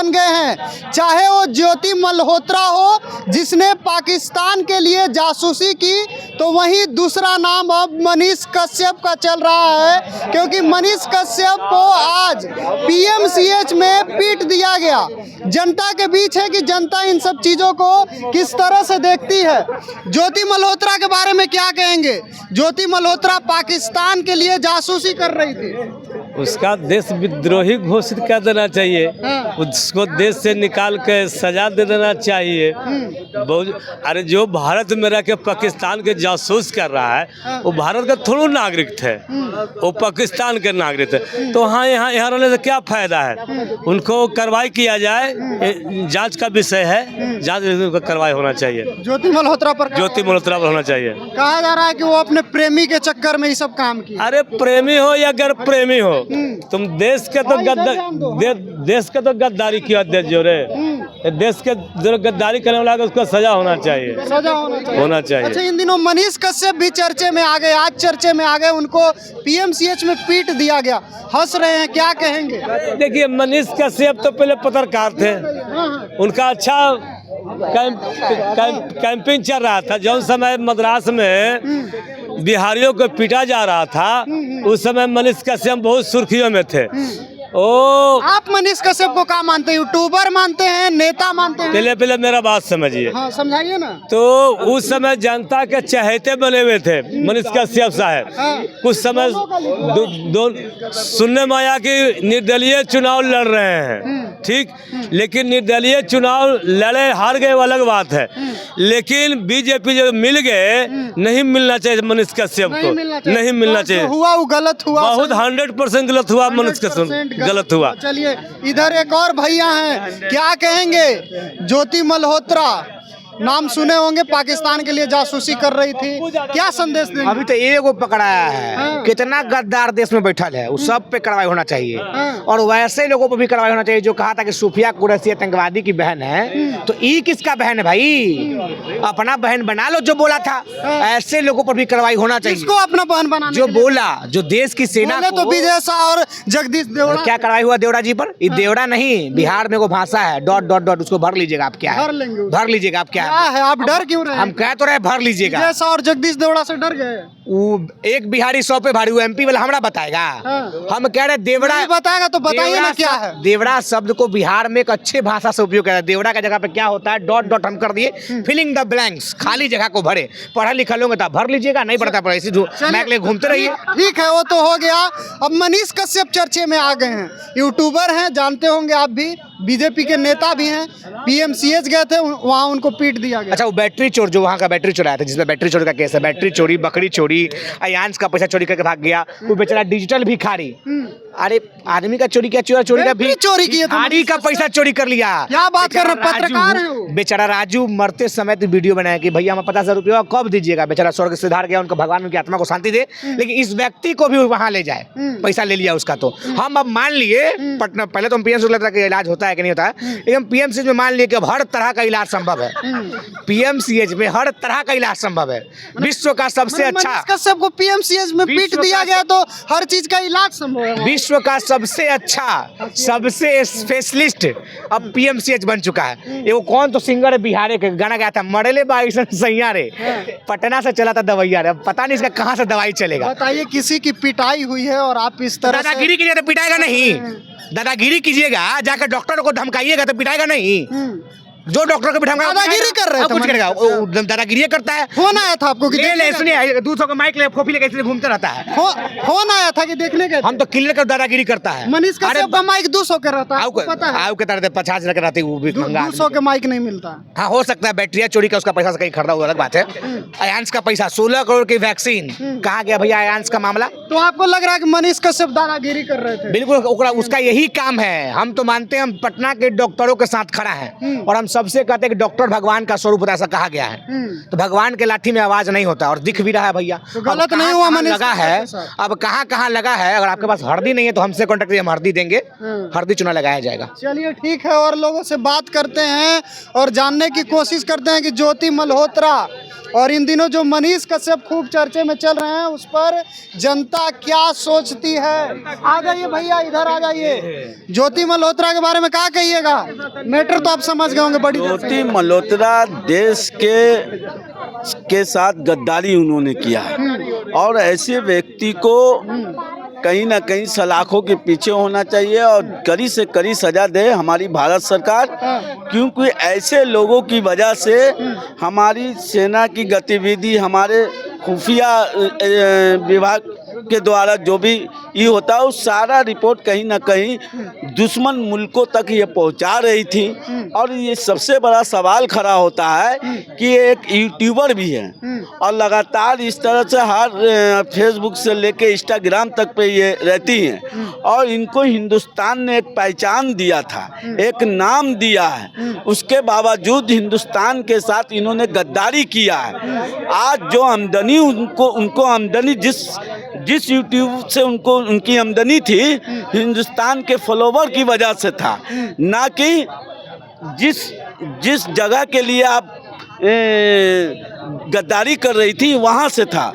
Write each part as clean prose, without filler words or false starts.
बन गए हैं। चाहे वो ज्योति मल्होत्रा हो जिसने पाकिस्तान के लिए जासूसी की, तो वहीं दूसरा नाम अब मनीष कश्यप का चल रहा है, क्योंकि मनीष कश्यप को आज पीएमसीएच में पीट दिया गया। जनता के बीच है कि जनता इन सब चीज़ों को किस तरह से देखती है। ज्योति मल्होत्रा के बारे में क्या कहेंगे? ज्योति मल्होत्रा पाकिस्तान के लिए जासूसी कर रही थी, उसका देश विद्रोही घोषित कर देना चाहिए। उसको देश से निकाल के सजा दे देना चाहिए। अरे जो भारत में रह के पाकिस्तान के जासूस कर रहा है वो भारत का थोड़ा नागरिक थे, वो पाकिस्तान के नागरिक थे। तो हाँ, यहाँ रहने से क्या फायदा है? उनको कार्रवाई किया जाए, जांच का विषय है, जांच कार्रवाई होना चाहिए। ज्योति मल्होत्रा पर होना चाहिए। कहा जा रहा है कि वो अपने प्रेमी के चक्कर में ये सब काम किया। अरे प्रेमी हो या गैर प्रेमी हो, तुम देश के तो गद्दारी किया दे जो रे, देश के जो गद्दारी करने वाला उसको सजा होना चाहिए। होना चाहिए। अच्छा, इन दिनों मनीष कश्यप भी चर्चे में आ गए, आज चर्चे में आ गए, उनको पीएमसीएच में पीट दिया गया। हंस रहे हैं, क्या कहेंगे? देखिए, मनीष कश्यप तो पहले पत्रकार थे, उनका अच्छा कैंपिंग चल रहा था। जो समय मद्रास में बिहारियों को पीटा जा रहा था, उस समय मनीष कश्यप बहुत सुर्खियों में थे। आप मनीष कश्यप को क्या मानते हैं? यूट्यूबर मानते हैं, नेता मानते हैं? पहले मेरा बात समझिए। हाँ, समझाइए ना। तो उस समय जनता के चहेते बने हुए थे मनीष कश्यप साहब। कुछ समय सुनने में आया कि निर्दलीय चुनाव लड़ रहे हैं, ठीक, लेकिन निर्दलीय चुनाव लड़े हार गए वो अलग बात है। लेकिन बीजेपी जो मिल गए, नहीं मिलना चाहिए मनीष कश्यप को, नहीं मिलना चाहिए। हुआ वो गलत हुआ, बहुत 100% गलत हुआ। मनीष कश्यप गलत हुआ। चलिए, इधर एक और भैया हैं, क्या कहेंगे? ज्योति मल्होत्रा नाम सुने होंगे, पाकिस्तान के लिए जासूसी कर रही थी, क्या संदेश देंगे? अभी तो एगो पकड़ाया है। कितना गद्दार देश में बैठल है, उस सब पे कार्रवाई होना चाहिए। और वैसे लोगों पर भी कार्रवाई होना चाहिए जो कहा था कि सूफिया कुरैशी आतंकवादी की बहन है। तो ये किसका बहन है भाई? अपना बहन बना लो जो बोला था। ऐसे लोगों पर भी कार्रवाई होना चाहिए। किसको अपना बहन बनाना? जो बोला, जो देश की सेना तो विजय शाह और जगदीश देवड़ा। क्या कार्रवाई हुआ देवड़ा जी पर? ये देवड़ा नहीं, बिहार में वो भाषा है, डॉट डॉट डॉट, उसको भर लीजिएगा आप। क्या भर लेंगे, भर लीजिएगा आप। क्या है? आप डर क्यों रहे? हम कह तो रहे भर लीजिएगा। विजय शाह और जगदीश देवड़ा से डर गए? एक बिहारी 100 पे भारी, वो एमपी वाला हमरा बताएगा। हम कह रहे देवड़ा बताएगा तो बताइए ना क्या है। देवड़ा शब्द को बिहार में एक अच्छे भाषा से उपयोग करता है। देवड़ा का जगह पे क्या होता है, डॉट डॉट हम कर दिए, फिलिंग द ब्लैंक्स, खाली जगह को भरे। पढ़ा लिखा लोगे तो भर लीजिएगा, नहीं पढ़ता पड़ा इसी मैक ले घूमते रहिए। ठीक है, वो तो हो गया। अब मनीष कश्यप चर्चे में आ गए हैं, यूट्यूबर हैं, जानते होंगे आप भी, बीजेपी के नेता भी हैं। पीएमसीएच गए थे, वहाँ उनको पीट दिया गया। अच्छा, वो बैटरी चोर, जो वहाँ का बैटरी चोराया था, जिसमें बैटरी चोरी का केस है, बैटरी चोरी, बकरी चोरी, अयांश का पैसा चोरी करके भाग गया, वो बेचारा डिजिटल भिखारी। अरे आदमी का चोरी किया, चोरी का भी चोरी किया, भिखारी का पैसा चोरी कर लिया। क्या बात कर रहे हैं? पत्रकार है वो। बेचारा राजू मरते समय तो वीडियो बनाया कि भैया हमें 50,000 रुपया कब दीजिएगा। बेचारा स्वर्ग से धार गया, उनको भगवान उनकी आत्मा को शांति दे। लेकिन इस व्यक्ति को भी वहां ले जाए, पैसा ले लिया उसका। तो हम अब मान लिए पटना, पहले तो हम पीएमसीएच का इलाज होता है कि नहीं होता है, लेकिन पीएमसीएच में मान लिए कि अब हर तरह का इलाज संभव है। पीएमसीएच में हर तरह का इलाज संभव है। विश्व का सबसे अच्छा, कश्यप को पीएमसीएच में पीट दिया गया तो हर चीज का इलाज संभव है। विश्व का सबसे अच्छा, सबसे स्पेशलिस्ट अब पीएमसीएच बन चुका है। ये वो कौन तो सिंगर है बिहार के, गाना गाया था, मरेले बाईस सैया रे, पटना से चला था दवाइया रे। अब पता नहीं इसका कहाँ से दवाई चलेगा। बताइए, किसी की पिटाई हुई है और आप इस तरह दादागिरी कीजिएगा तो पिटाएगा नहीं। दादागिरी कीजिएगा, जाकर डॉक्टर को धमकाइएगा तो पिटाएगा नहीं। जो डॉक्टर को भी दादागिरी कर रहे हैं, कुछ करेगा, दादागिरी करता है। फोन आया था आपको कि सुनिए, 200 का माइक ले फोफी लेकर इसलिए घूमते रहता है। फोन आया था कि देखने के हम तो क्लियर कर दादागिरी करता है। मनीष कश्यप का माइक 200 का रहता है, पता है? आओ के तरह 50 लग रहते, वो भी 200 के माइक नहीं मिलता। हाँ, हो सकता है बैटरिया चोरी का उसका पैसा से कहीं खरीदा हुआ, अलग बात है। अयांश का पैसा 16 करोड़ की वैक्सीन कहाँ गया भैया? अयांश का मामला। तो आपको लग रहा है कि मनीष कश्यप दादागिरी कर रहे थे? बिल्कुल, उसका यही काम है। हम तो मानते हैं हम पटना के डॉक्टरों के साथ खड़ा है और हम सबसे कहते हैं कि डॉक्टर भगवान का स्वरूप होता है, ऐसा कहा गया है। तो भगवान के लाठी में आवाज नहीं होता और दिख भी रहा है भैया। तो गलत अब नहीं हुआ कहाँ-कहाँ मनीष लगा कश्यप है, के साथ? अब कहाँ लगा है। अगर आपके पास हल्दी नहीं है तो हमसे कॉन्टेक्ट करिए, हम हल्दी देंगे, हल्दी चूना लगाया जाएगा। चलिए ठीक है, और लोगों से बात करते हैं और जानने की कोशिश करते हैं कि ज्योति मल्होत्रा और इन दिनों जो मनीष कश्यप खूब चर्चे में चल रहे हैं उस पर जनता क्या सोचती है। आ जाइए भैया, इधर आ जाइए। ज्योति मल्होत्रा के बारे में क्या कहिएगा? मैटर तो आप समझ गए होंगे बड़ी देर से। ज्योति मल्होत्रा देश के साथ गद्दारी उन्होंने किया और ऐसे व्यक्ति को कहीं ना कहीं सलाखों के पीछे होना चाहिए और कड़ी से कड़ी सजा दे हमारी भारत सरकार, क्योंकि ऐसे लोगों की वजह से हमारी सेना की गतिविधि, हमारे खुफिया विभाग के द्वारा जो भी ये होता है उस सारा रिपोर्ट कहीं ना कहीं दुश्मन मुल्कों तक ये पहुंचा रही थी। और ये सबसे बड़ा सवाल खड़ा होता है कि ये एक यूट्यूबर भी है और लगातार इस तरह से हर फेसबुक से लेके इंस्टाग्राम तक पे ये रहती हैं और इनको हिंदुस्तान ने एक पहचान दिया था, एक नाम दिया है, उसके बावजूद हिंदुस्तान के साथ इन्होंने गद्दारी किया है। आज जो आमदनी उनको आमदनी जिस यूट्यूब से उनकी आमदनी थी हिंदुस्तान के फॉलोवर की वजह से था, ना कि जिस जगह के लिए आप गद्दारी कर रही थी वहाँ से था।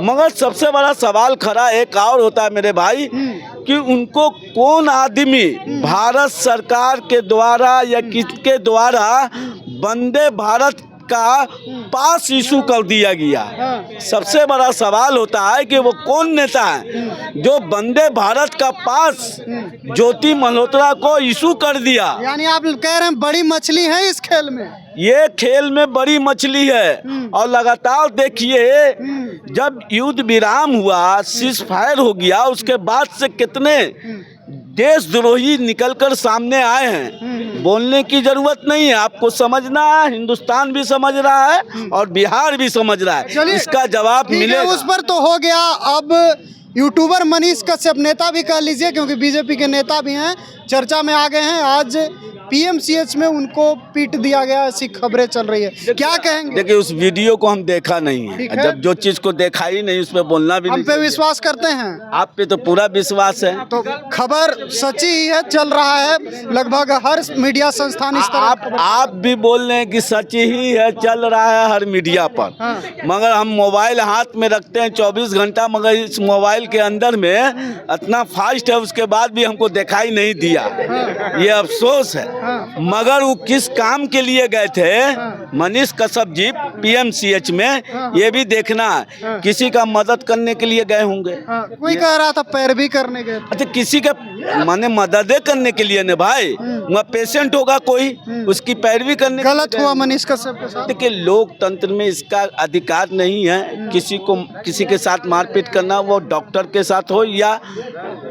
मगर सबसे बड़ा सवाल खड़ा एक और होता है मेरे भाई कि उनको कौन आदमी भारत सरकार के द्वारा या किसके द्वारा वंदे भारत का पास इशू कर दिया गया। सबसे बड़ा सवाल होता है कि वो कौन नेता है जो वंदे भारत का पास ज्योति मल्होत्रा को इशू कर दिया। यानी आप कह रहे हैं बड़ी मछली है इस खेल में? ये खेल में बड़ी मछली है और लगातार देखिए जब युद्ध विराम हुआ, सीज फायर हो गया, उसके बाद से कितने देशद्रोही निकलकर सामने आए हैं। बोलने की जरूरत नहीं है, आपको समझना है, हिंदुस्तान भी समझ रहा है और बिहार भी समझ रहा है, इसका जवाब मिलेगा। उस पर तो हो गया। अब यूट्यूबर मनीष कश्यप, नेता भी कह लीजिए क्योंकि बीजेपी के नेता भी हैं, चर्चा में आ गए हैं। आज पीएमसीएच में उनको पीट दिया गया, ऐसी खबरें चल रही है, क्या कहेंगे? देखिए उस वीडियो को हम देखा नहीं है, जब जो चीज को देखा ही नहीं उस पर बोलना भी हम नहीं। पे विश्वास करते हैं? आप पे तो पूरा विश्वास है। तो खबर सच्ची ही है, चल रहा है, लगभग हर मीडिया संस्थान इस तरह आप भी बोल रहे हैं कि सच ही है, चल रहा है हर मीडिया पर। मगर हम मोबाइल हाथ में रखते हैं 24 घंटा, मगर इस मोबाइल के अंदर में इतना फास्ट है, उसके बाद भी हमको दिखाई नहीं दिया। ये अफसोस है। मगर वो किस काम के लिए गए थे मनीष कश्यप जी पीएमसीएच में, ये भी देखना है। किसी का मदद करने के लिए गए होंगे। कोई कह रहा था पैरवी करने गए। अच्छा, किसी का माने मददें करने के लिए न भाई, वहाँ पेशेंट होगा कोई, उसकी पैरवी करने। गलत हुआ मनीष कश्यप के साथ। देखिए लोकतंत्र में इसका अधिकार नहीं है किसी के साथ मारपीट करना, वो डॉक्टर के साथ हो या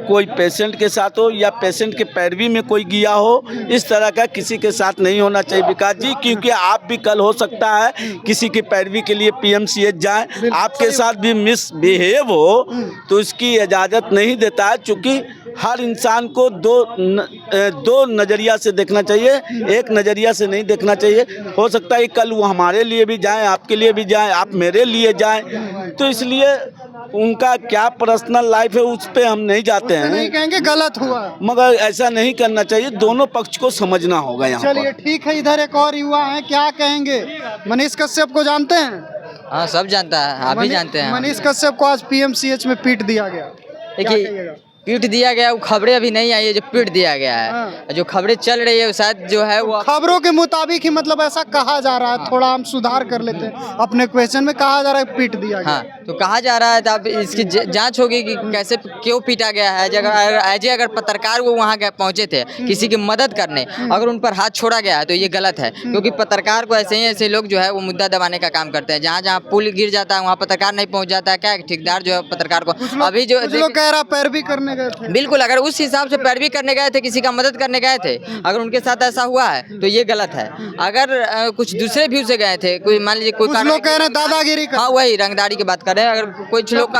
कोई पेशेंट के साथ हो या पेशेंट के पैरवी में कोई गया हो, इस तरह का किसी के साथ नहीं होना चाहिए विकास जी, क्योंकि आप भी कल हो सकता है किसी की पैरवी के लिए पीएमसीएच जाए, आपके साथ भी मिसबिहेव हो तो इसकी इजाज़त नहीं देता है। चूँकि हर इंसान को दो नज़रिया से देखना चाहिए, एक नज़रिया से नहीं देखना चाहिए। हो सकता है कल वो हमारे लिए भी जाएं, आपके लिए भी जाएं, आप मेरे लिए जाएं, तो इसलिए उनका क्या पर्सनल लाइफ है उस पर हम नहीं जाते हैं। नहीं कहेंगे गलत हुआ, मगर ऐसा नहीं करना चाहिए, दोनों पक्ष को समझना होगा यहाँ। चलिए ठीक है, इधर एक और युवा है, क्या कहेंगे? मनीष कश्यप को जानते हैं? हाँ सब जानता है, आप भी जानते हैं। मनीष कश्यप को आज पीएमसीएच में पीट दिया गया, देखिए पीट दिया गया, वो खबरें अभी नहीं आई है जो पीट दिया गया है। जो खबरें चल रही है शायद जो है वो खबरों के मुताबिक ही, मतलब ऐसा कहा जा रहा है। थोड़ा हम सुधार कर लेते हैं अपने क्वेश्चन में। कहा जा रहा है पीट दिया गया। हाँ तो कहा जा रहा है, तो अब इसकी जांच होगी कि कैसे क्यों पीटा गया है। अगर पत्रकार वो वहाँ गए पहुँचे थे किसी की मदद करने, अगर उन पर हाथ छोड़ा गया है तो ये गलत है, क्योंकि पत्रकार को ऐसे लोग जो है वो मुद्दा दबाने का काम करते हैं। जहाँ पुल गिर जाता है वहाँ पत्रकार नहीं पहुँच जाता है, क्या ठेकेदार जो है पत्रकार को अभी जो कह रहा पैरवी करने गए थे। बिल्कुल, अगर उस हिसाब से पैरवी करने गए थे, किसी का मदद करने गए थे, अगर उनके साथ ऐसा हुआ है तो ये गलत है। अगर कुछ दूसरे व्यू से गए थे, कोई मान लीजिए कोई लोग कह रहे हैं दादागिरी कर, हाँ वही रंगदारी की बात कर रहे हैं। अगर कुछ लोग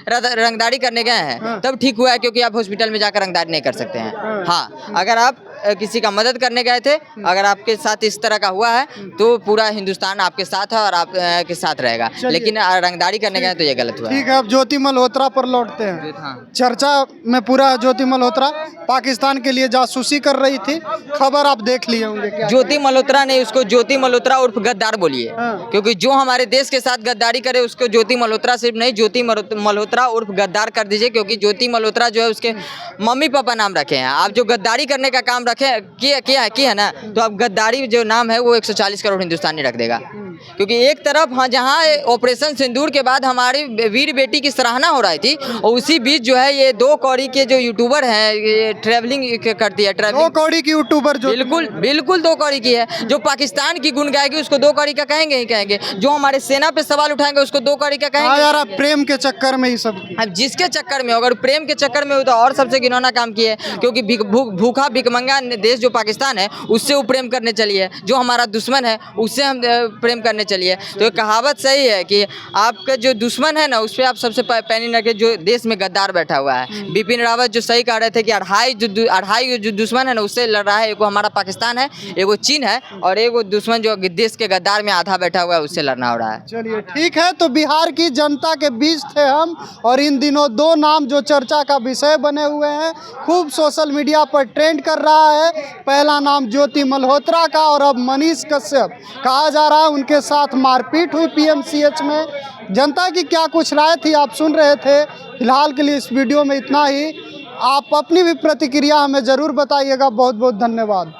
रंगदारी करने गए हैं तब ठीक हुआ है, क्योंकि आप हॉस्पिटल में जाकर रंगदारी नहीं कर सकते हैं। हाँ अगर आप किसी का मदद करने गए थे, अगर आपके साथ इस तरह का हुआ है तो पूरा हिंदुस्तान आपके साथ है और आप के साथ रहेगा, लेकिन रंगदारी करने गए तो ये गलत हुआ है। ठीक है, अब ज्योति मल्होत्रा पर लौटते हैं। हाँ। चर्चा में पूरा ज्योति मल्होत्रा पाकिस्तान के लिए जासूसी कर रही थी, खबर आप देख लिए होंगे क्या? ज्योति मल्होत्रा नहीं, उसको ज्योति मल्होत्रा उर्फ गद्दार बोलिए, हाँ। क्योंकि जो हमारे देश के साथ गद्दारी करे उसको ज्योति मल्होत्रा सिर्फ नहीं, ज्योति मल्होत्रा उर्फ गद्दार कर दीजिए, क्योंकि ज्योति मल्होत्रा जो है उसके मम्मी पापा नाम रखे हैं। आप जो गद्दारी करने का काम रखे किया है ना, तो अब गद्दारी जो नाम है वो 140 करोड़ हिंदुस्तानी रख देगा, क्योंकि एक तरफ हाँ जहाँ ऑपरेशन सिंदूर के बाद हमारी वीर बेटी की सराहना हो रही थी, और उसी बीच जो है ये 2 कौड़ी के जो यूट्यूबर हैं, ये ट्रैवलिंग करती है, 2 कौड़ी की यूट्यूबर जो बिल्कुल 2 कौड़ी की है, जो पाकिस्तान की गुण गाएगी उसको 2 कौड़ी का कहेंगे ही कहेंगे, जो हमारे सेना पे सवाल उठाएंगे उसको 2 कौड़ी का हाँ कहेंगे। यार, आप प्रेम के चक्कर में ही सब। अब जिसके चक्कर में, अगर प्रेम के चक्कर में हो तो और सबसे घिनौना काम किए, क्योंकि भूखा भिकमंगा देश जो पाकिस्तान है उससे वो प्रेम करने चलिए, जो हमारा दुश्मन है उससे हम प्रेम करने चलिए। तो कहावत सही है कि आपका जो दुश्मन है ना उस पर आप सबसे पैनी न रखें, जो देश में गद्दार बैठा हुआ है। बिपिन रावत जो सही कह रहे थे कि अढ़ाई जो दुश्मन है ना उससे लड़ रहा है, एगो हमारा पाकिस्तान है, एगो चीन है, और एगो दुश्मन जो देश के गद्दार में आधा बैठा हुआ है उससे लड़ना हो रहा है। चलिए ठीक है, तो बिहार की जनता के बीच थे हम, और इन दिनों 2 नाम जो चर्चा का विषय बने हुए हैं, खूब सोशल मीडिया पर ट्रेंड कर रहा है। पहला नाम ज्योति मल्होत्रा का, और अब मनीष कश्यप। कहा जा रहा है उनके साथ मारपीट हुई पीएमसीएच में। जनता की क्या कुछ राय थी आप सुन रहे थे। फिलहाल के लिए इस वीडियो में इतना ही। आप अपनी भी प्रतिक्रिया हमें ज़रूर बताइएगा। बहुत बहुत धन्यवाद।